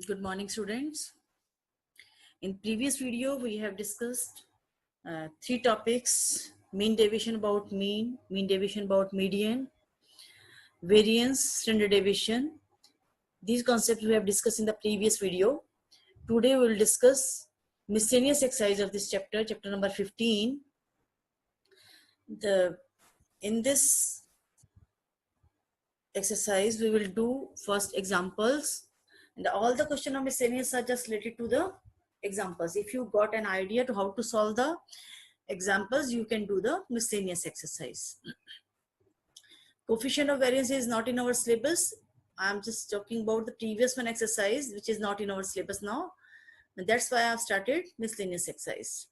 Good morning, students. In previous video, we have discussed three topics: mean deviation about mean deviation about median, variance, standard deviation. These concepts we have discussed in the previous video. Today, we will discuss miscellaneous exercise of this chapter, chapter number 15. In this exercise, we will do first examples, and all the question of miscellaneous are just related to the examples. If you got an idea to how to solve the examples, you can do the miscellaneous exercise. Coefficient of variance is not in our syllabus. I'm just talking about the previous one exercise, which is not in our syllabus now. And that's why I've started miscellaneous exercise.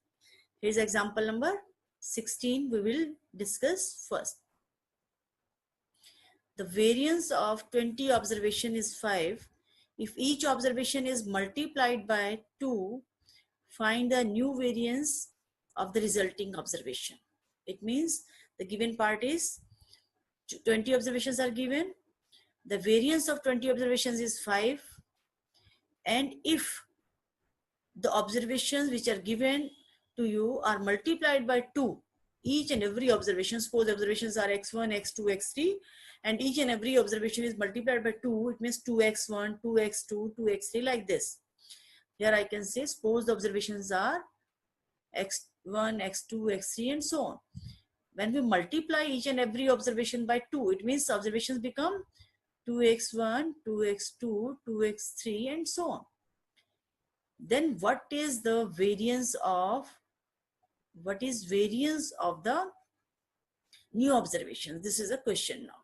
Here's example number 16. We will discuss first. The variance of 20 observation is 5. If each observation is multiplied by 2, find the new variance of the resulting observation. It means the given part is 20 observations are given. The variance of 20 observations is 5. And if the observations which are given to you are multiplied by 2, each and every observation, suppose observations are x1, x2, x3, and each and every observation is multiplied by 2, it means 2x1, 2x2, 2x3, like this. Here I can say, suppose the observations are x1, x2, x3, and so on. When we multiply each and every observation by 2, it means observations become 2x1, 2x2, 2x3, and so on. Then what is the variance of the new observations? This is a question now.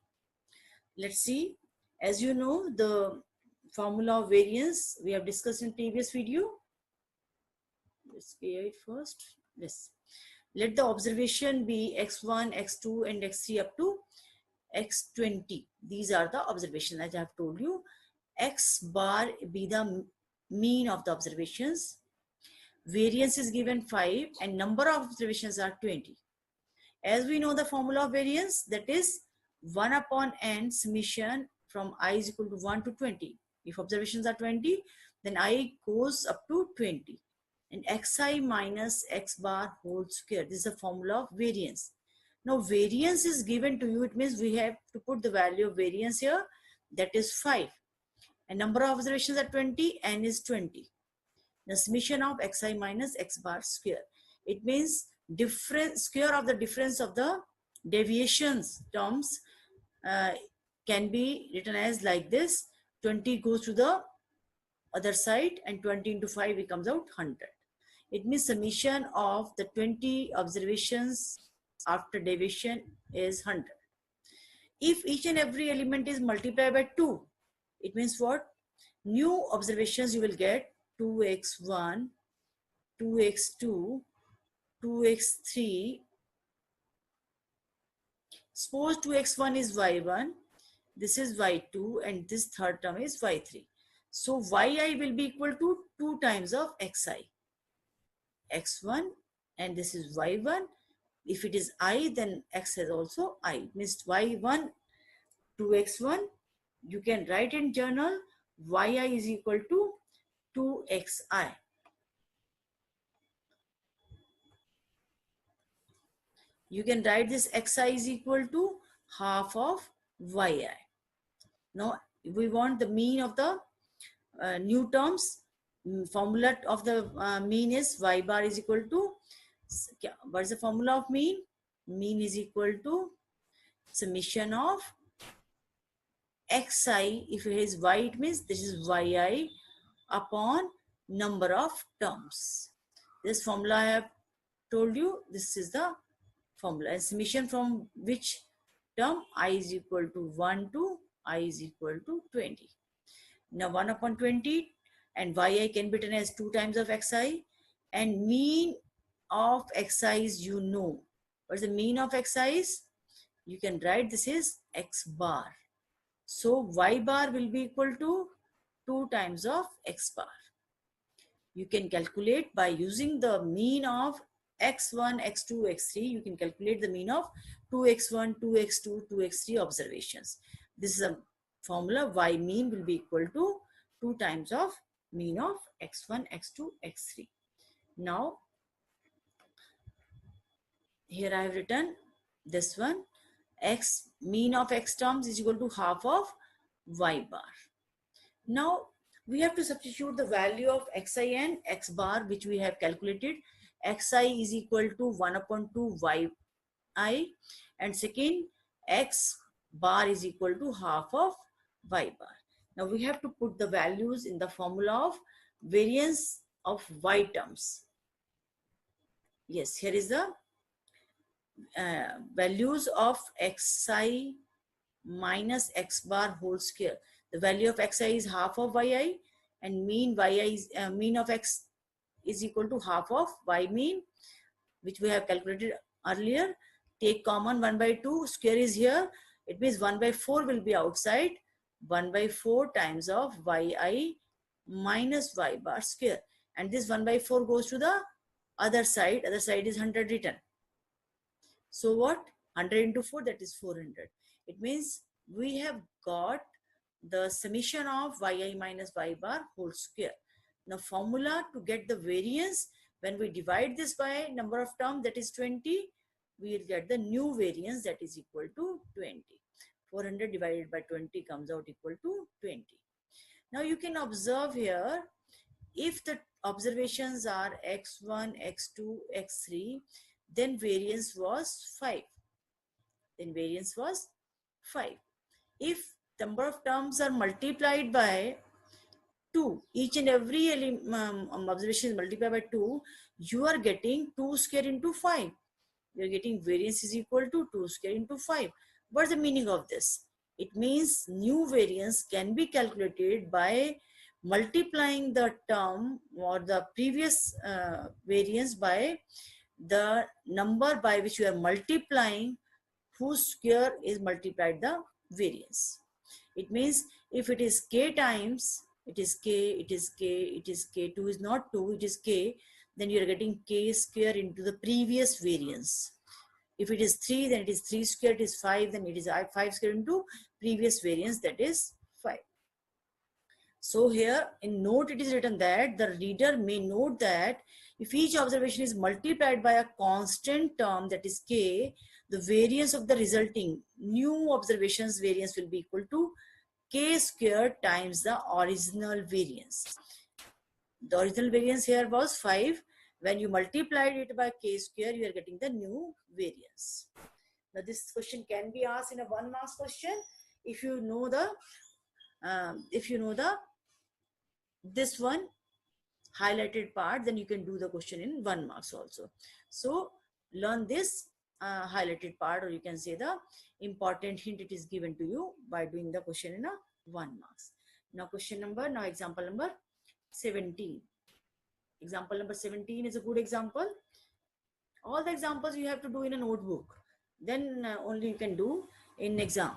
Let's see. As you know, the formula of variance we have discussed in previous video. Let's clear it first. Yes. Let the observation be x1, x2, and x3 up to x20. These are the observations, as I have told you. X bar be the mean of the observations. Variance is given 5 and number of observations are 20. As we know the formula of variance, that is 1 upon n summation from I is equal to 1 to 20. If observations are 20, then I goes up to 20. And xi minus x bar whole square. This is the formula of variance. Now variance is given to you. It means we have to put the value of variance here. That is 5. And number of observations are 20. N is 20. The summation of xi minus x bar square. It means square of the difference of the deviations terms can be written as like this. 20 goes to the other side and 20 into 5 becomes out 100. It means summation of the 20 observations after deviation is 100. If each and every element is multiplied by 2, it means what? New observations you will get 2x1, 2x2, 2x3. Suppose 2x1 is y1, this is y2, and this third term is y3. So yi will be equal to 2 times of xi. x1 and this is y1. If it is I, then x is also I. Means y1 2x1. You can write in journal yi is equal to 2xi. You can write this xi is equal to half of yi. Now we want the mean of the new terms. Formula of the mean is y bar is equal to, what is the formula of mean? Mean is equal to summation of xi. If it is y, it means this is yi upon number of terms. This formula I have told you, this is the formula. And summation from which term? I is equal to 1 to I is equal to 20. Now 1 upon 20 and yi can be written as 2 times of xi, and mean of xi is, you know. What is the mean of xi is? You can write this is x bar. So y bar will be equal to 2 times of x bar. You can calculate by using the mean of x1, x2, x3. You can calculate the mean of 2x1, 2x2, 2x3 observations. This is a formula. Y mean will be equal to 2 times of mean of x1, x2, x3. Now, here I have written this one, mean of x terms is equal to half of y bar. Now, we have to substitute the value of xi and x bar, which we have calculated. Xi is equal to 1 upon 2 yi, and second, x bar is equal to half of y bar. Now, we have to put the values in the formula of variance of y terms. Yes, here is the values of xi minus x bar whole square. The value of xi is half of yi, and mean yi is mean of x is equal to half of y mean, which we have calculated earlier. Take common 1 by 2, square is here. It means 1 by 4 will be outside. 1 by 4 times of yi minus y bar square. And this 1 by 4 goes to the other side. Other side is 100 written. So what? 100 into 4, that is 400. It means we have got the summation of yi minus y bar whole square. Now, formula to get the variance, when we divide this by number of terms, that is 20, we will get the new variance, that is equal to 20. 400 divided by 20 comes out equal to 20. Now, you can observe here, if the observations are x1, x2, x3, then variance was 5. Then variance was 5. If number of terms are multiplied by 2, each and every observation is multiplied by 2, you are getting 2 square into 5. You are getting variance is equal to 2 square into 5. What's the meaning of this? It means new variance can be calculated by multiplying the term or the previous variance by the number by which you are multiplying, whose square is multiplied the variance. It means if it is k times, it is k, it is k, it is k, 2 is not 2, it is k, then you are getting k square into the previous variance. If it is 3, then it is 3 square, it is 5, then it is 5 square into previous variance, that is 5. So here in note it is written that the reader may note that if each observation is multiplied by a constant term, that is k, the variance of the resulting new observations variance will be equal to k square times the original variance. The original variance here was 5. When you multiplied it by k square, you are getting the new variance. Now this question can be asked in a 1 marks question. If you know the this one highlighted part, then you can do the question in 1 marks also. So learn this highlighted part, or you can say the important hint it is given to you by doing the question in a 1 marks. Now example number 17. Example number 17 is a good example. All the examples you have to do in a notebook. Then only you can do in exam.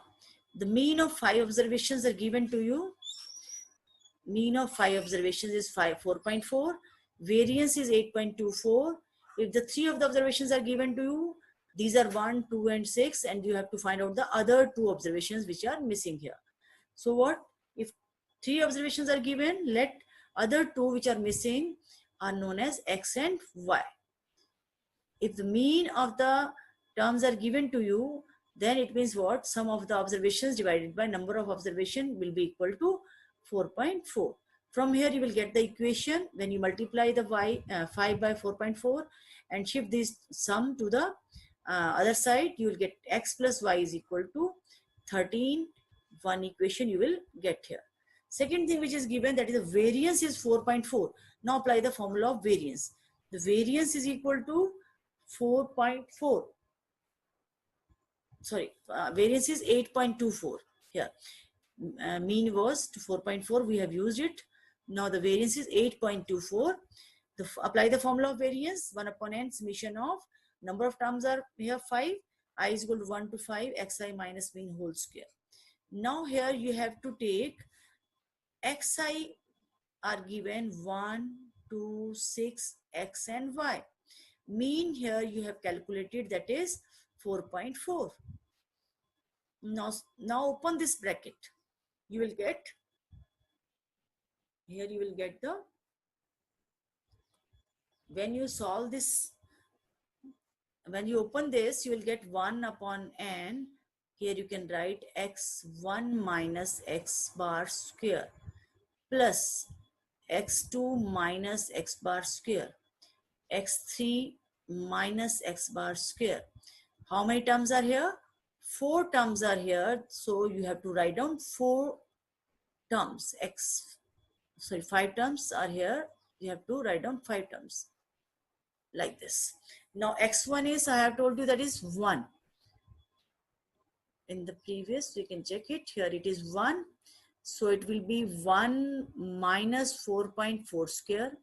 The mean of 5 observations are given to you. Mean of 5 observations is 4.4. Variance is 8.24. If the 3 of the observations are given to you, these are 1, 2, and 6, and you have to find out the other 2 observations which are missing here. So what? If 3 observations are given, let other 2 which are missing are known as x and y. If the mean of the terms are given to you, then it means what? Sum of the observations divided by number of observation will be equal to 4.4. From here you will get the equation. When you multiply the 5 by 4.4 and shift this sum to the other side, you will get x plus y is equal to 13. One equation you will get here. Second thing which is given, that is the variance is 4.4. Now apply the formula of variance. The variance is equal to 4.4. Sorry, variance is 8.24 here. Mean was to 4.4, we have used it. Now the variance is 8.24. Apply the formula of variance, 1 upon n summation of number of terms are here 5, I is equal to 1 to 5, xi minus mean whole square. Now here you have to take xi are given 1, 2, 6, x and y. Mean here you have calculated, that is 4.4. Now open this bracket. You will get here you will get the, when you solve this, when you open this, you will get 1 upon n. Here you can write x1 minus x bar square plus x2 minus x bar square, x3 minus x bar square. How many terms are here? 4 terms are here. So you have to write down 4 terms. 5 terms are here. You have to write down 5 terms like this. Now x1 is, I have told you, that is 1. In the previous, we can check it. Here it is 1. So it will be 1 minus 4.4 square.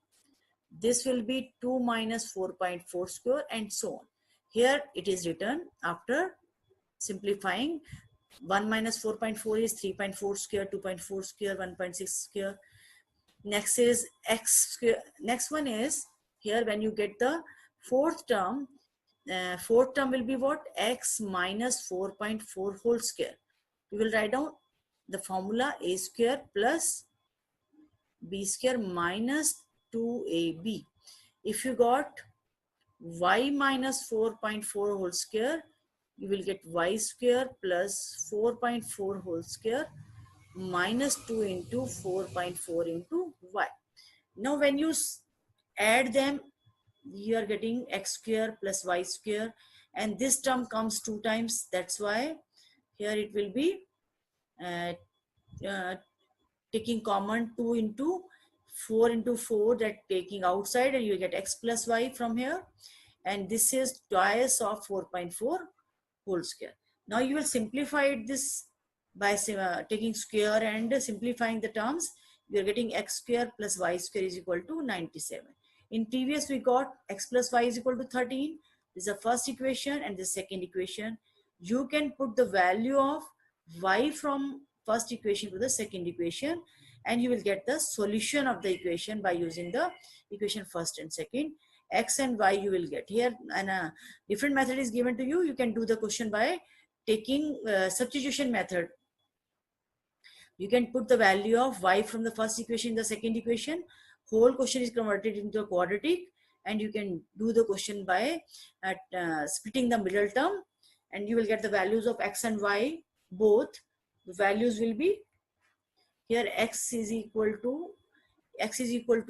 This will be 2 minus 4.4 square, and so on. Here it is written after simplifying. 1 minus 4.4 is 3.4 square, 2.4 square, 1.6 square. Next is x square. Next one is, here when you get the fourth term will be what? X minus 4.4 whole square. We will write down the formula: a square plus b square minus 2ab. If you got y minus 4.4 whole square, you will get y square plus 4.4 whole square minus 2 into 4.4 into y. Now when you add them, you are getting x square plus y square, and this term comes 2 times. That's why here it will be taking common 2 into 4, that taking outside, and you get x plus y from here, and this is twice of 4.4 whole square. Now you will simplify this by taking square and simplifying the terms. You are getting x square plus y square is equal to 97. In previous we got x plus y is equal to 13. This is the first equation, and the second equation. You can put the value of y from first equation to the second equation, and you will get the solution of the equation by using the equation first and second. X and y you will get here, and a different method is given to you. You can do the question by taking substitution method. You can put the value of y from the first equation in the second equation. Whole question is converted into a quadratic, and you can do the question by splitting the middle term, and you will get the values of x and y both. The values will be here: x is equal to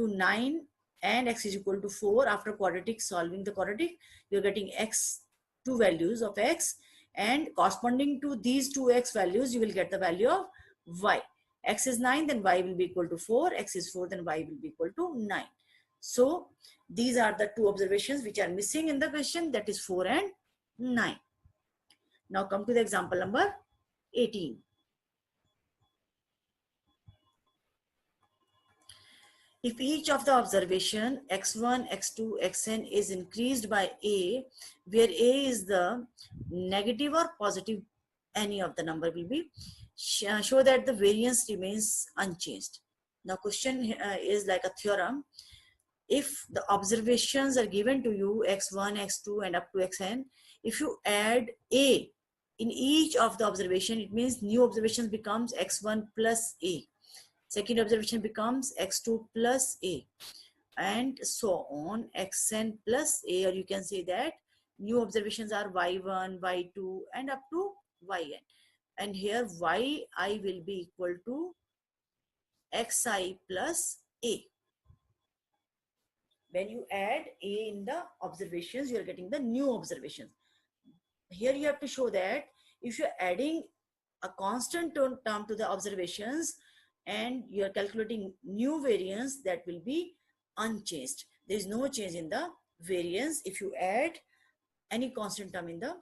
9 and x is equal to 4. After quadratic, solving the quadratic, you're getting x, 2 values of x, and corresponding to these 2 x values, you will get the value of y. X is 9, then y will be equal to 4. X is 4, then y will be equal to 9. So these are the 2 observations which are missing in the question, that is 4 and 9. Now come to the example number 18. If each of the observation x1, x2, xn is increased by a, where a is the negative or positive, any of the number will be, show that the variance remains unchanged. Now question is like a theorem. If the observations are given to you x1, x2 and up to xn, if you add a in each of the observation, it means new observations becomes x1 plus a. Second observation becomes x2 plus a, and so on, xn plus a, or you can say that new observations are y1, y2 and up to yn. And here yi will be equal to xi plus a. When you add a in the observations, you are getting the new observations. Here you have to show that if you're adding a constant term to the observations, and you are calculating new variance, that will be unchanged. There is no change in the variance if you add any constant term in the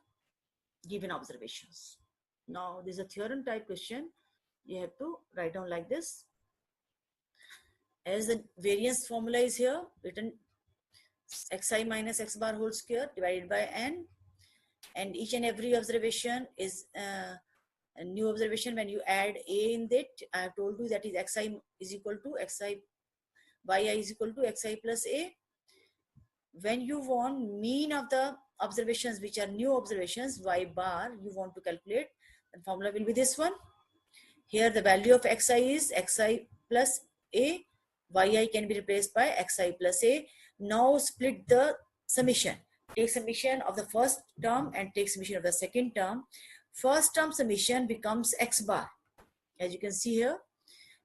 given observations. Now this is a theorem type question. You have to write down like this. As the variance formula is here written, xi minus x bar whole square divided by n, and each and every observation is a new observation. When you add a in that, I have told you that is xi is equal to xi, yi is equal to xi plus a. When you want mean of the observations which are new observations, y bar, you want to calculate, the formula will be this one. Here the value of xi is xi plus a, yi can be replaced by xi plus a. Now split the summation. Take summation of the first term and take summation of the second term. First term summation becomes x bar. As you can see here,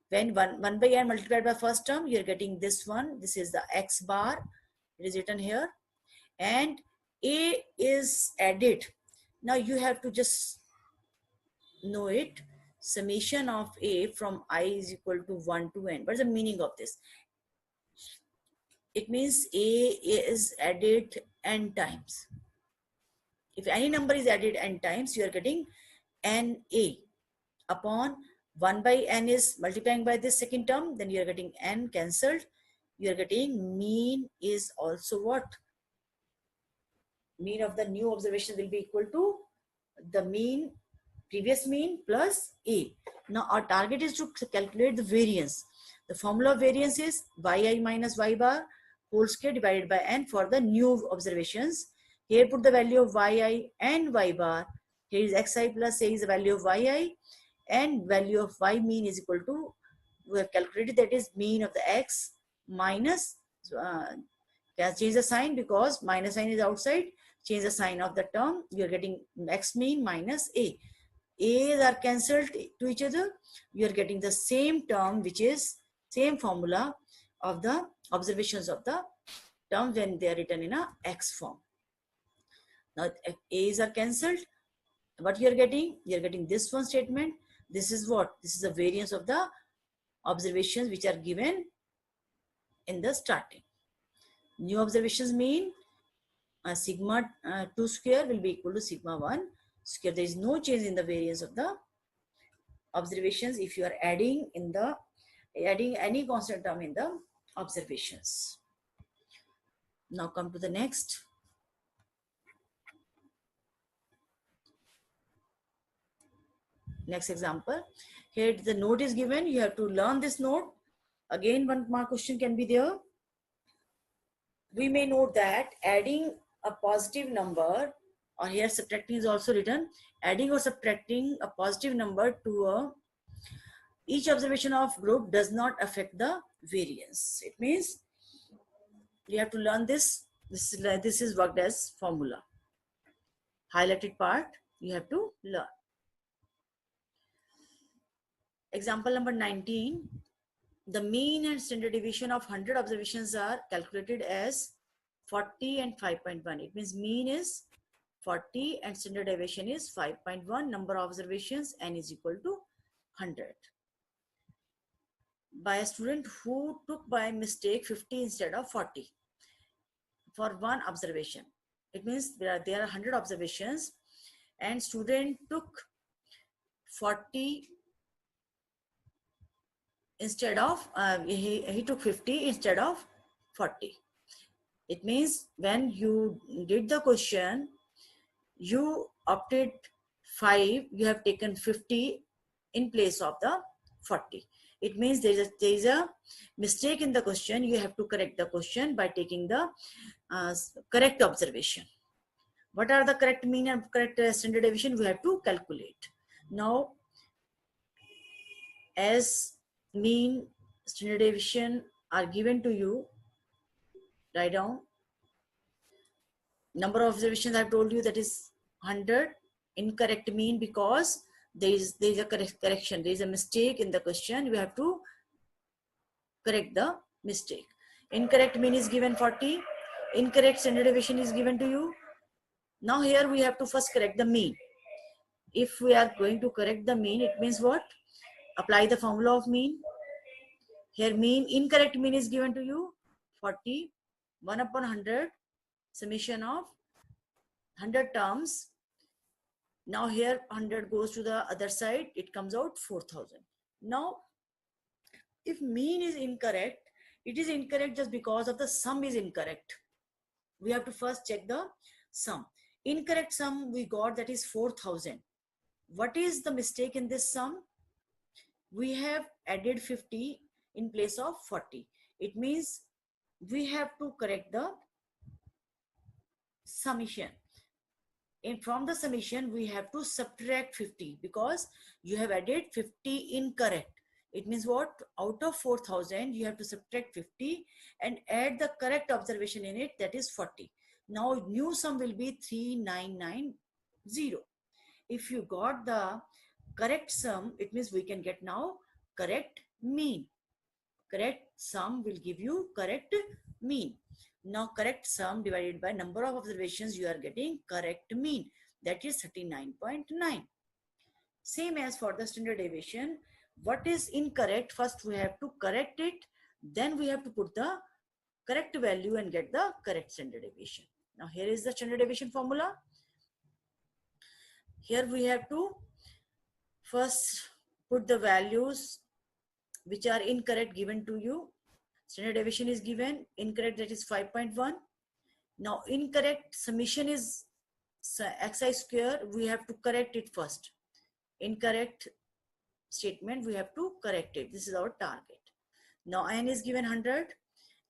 when 1 by n multiplied by first term, you're getting this one. This is the x bar. It is written here. And a is added. Now you have to just know it. Summation of a from I is equal to 1 to n. What is the meaning of this? It means a is added n times. If any number is added n times, you are getting n a upon 1 by n is multiplying by this second term, then you are getting n cancelled. You are getting mean is also what? Mean of the new observation will be equal to the mean, previous mean plus a. Now our target is to calculate the variance. The formula of variance is yi minus y bar whole square divided by n for the new observations. Here put the value of yi and y bar. Here is xi plus a is the value of yi, and value of y mean is equal to, we have calculated that is mean of the x minus, can change the sign because minus sign is outside, change the sign of the term, you are getting x mean minus a. A's are cancelled to each other, you are getting the same term, which is same formula of the observations of the term when they are written in a x form. Now A's are cancelled. What you are getting? You are getting this one statement. This is what? This is the variance of the observations which are given in the starting. New observations mean sigma 2 square will be equal to sigma 1 square. There is no change in the variance of the observations if you are adding any constant term in the observations. Now come to the next. Next example. Here the note is given. You have to learn this note. Again, one mark question can be there. We may note that adding a positive number, or here subtracting is also written, adding or subtracting a positive number to each observation of group does not affect the variance. It means you have to learn this. This is worked as formula. Highlighted part you have to learn. Example number 19. The mean and standard deviation of 100 observations are calculated as 40 and 5.1. It means mean is 40 and standard deviation is 5.1. Number of observations n is equal to 100. By a student who took by mistake 50 instead of 40 for one observation. It means there are 100 observations and student took 40 instead of, he took 50 instead of 40. It means when you did the question, you opted 5, you have taken 50 in place of the 40. It means there is a mistake in the question. You have to correct the question by taking the correct observation. What are the correct mean and correct standard deviation? We have to calculate. Now, as mean, standard deviation are given to you, write down. Number of observations I've told you, that is 100. Incorrect mean because there is a correction. There is a mistake in the question. We have to correct the mistake. Incorrect mean is given 40. Incorrect standard deviation is given to you. Now here we have to first correct the mean. If we are going to correct the mean, it means what? Apply the formula of mean. Here mean, incorrect mean is given to you 40, 1 upon 100, summation of 100 terms. Now here 100 goes to the other side, it comes out 4000. Now if mean is incorrect, it is incorrect just because of the sum is incorrect. We have to first check the sum. Incorrect sum we got, that is 4000. What is the mistake in this sum? We have added 50 in place of 40. It means we have to correct the summation. And from the summation, we have to subtract 50 because you have added 50 incorrect. It means what? Out of 4,000, you have to subtract 50 and add the correct observation in it, that is 40. Now, new sum will be 3990. If you got the correct sum, it means we can get now correct mean. Correct sum will give you correct mean. Now, correct sum divided by number of observations, you are getting correct mean. That is 39.9. Same as for the standard deviation. What is incorrect? First we have to correct it. Then we have to put the correct value and get the correct standard deviation. Now here is the standard deviation formula. Here we have to first put the values which are incorrect given to you. Standard deviation is given, incorrect, that is 5.1. Now incorrect summation is xi square, we have to correct it first. Incorrect statement, we have to correct it. This is our target. Now n is given 100.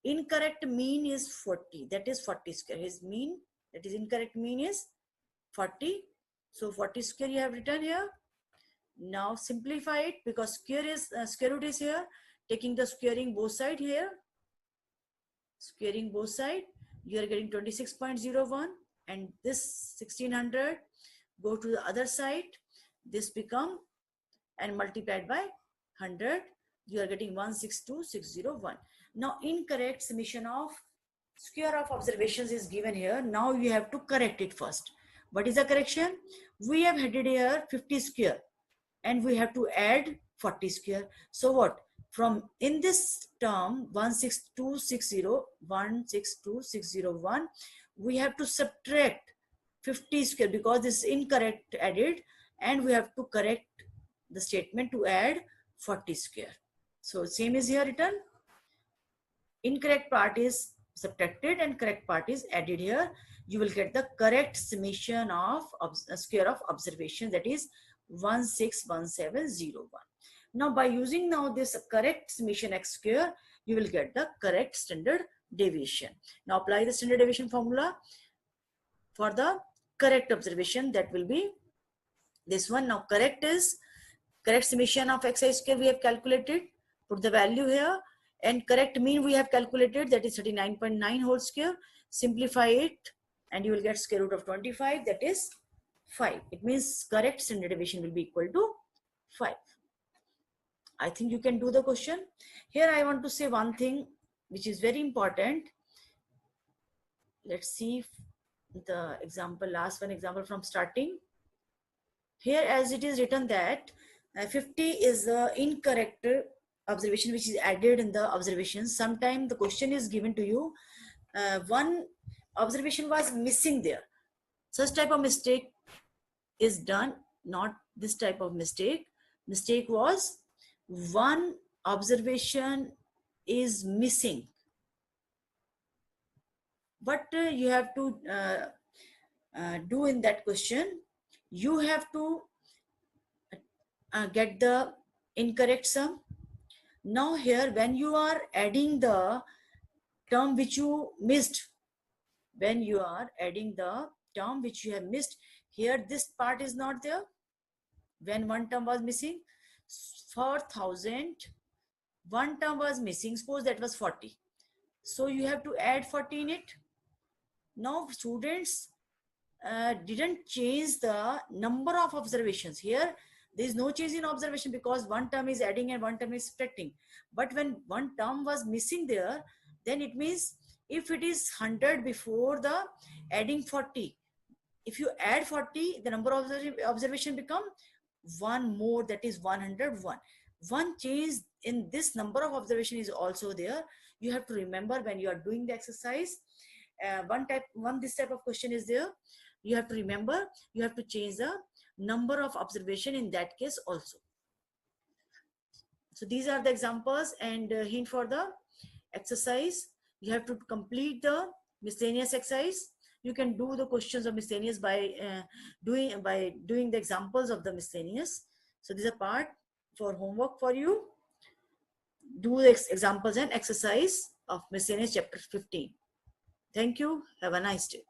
Incorrect mean is 40, that is 40 square. His mean, that is incorrect mean, is 40. So 40 square you have written here. Now simplify it, because square root is here. Taking the squaring both side here, squaring both side, you are getting 26.01, and this 1600 go to the other side. This become, and multiplied by 100, you are getting 162601. Now incorrect summation of square of observations is given here. Now you have to correct it first. What is the correction? We have headed here 50 square and we have to add 40 square. So what? From in this term 162601, we have to subtract 50 square because this is incorrect added, and we have to correct the statement to add 40 square. So same is here written. Incorrect part is subtracted and correct part is added here. You will get the correct summation of square of observation, that is 161701. Now by using now this correct summation x square, you will get the correct standard deviation. Now apply the standard deviation formula for the correct observation. That will be this one. Now correct summation of xi square we have calculated. Put the value here, and correct mean we have calculated, that is 39.9 whole square. Simplify it and you will get square root of 25, that is 5. It means correct standard deviation will be equal to 5. I think you can do the question. Here I want to say one thing which is very important. Let's see the example, last one example from starting. Here as it is written that 50 is the incorrect observation which is added in the observations. Sometimes the question is given to you, one observation was missing there. Such type of mistake is done, not this type of mistake. Mistake was one observation is missing. What you have to do in that question, you have to get the incorrect sum. Now here when you are adding the term which you missed, when you are adding the term which you have missed, here this part is not there. When one term was missing, 4,000, one term was missing, suppose that was 40. So you have to add 40 in it. Now students didn't change the number of observations. Here there is no change in observation because one term is adding and one term is subtracting. But when one term was missing there, then it means if it is 100 before the adding 40, if you add 40, the number of observation become one more, that is 101. One change in this number of observation is also there. You have to remember when you are doing the exercise, this type of question is there. You have to remember, you have to change the number of observation in that case also. So these are the examples and hint for the exercise. You have to complete the miscellaneous exercise. You can do the questions of miscellaneous by doing the examples of the miscellaneous. So this is a part for homework for you. Do the examples and exercise of miscellaneous chapter 15. Thank you. Have a nice day.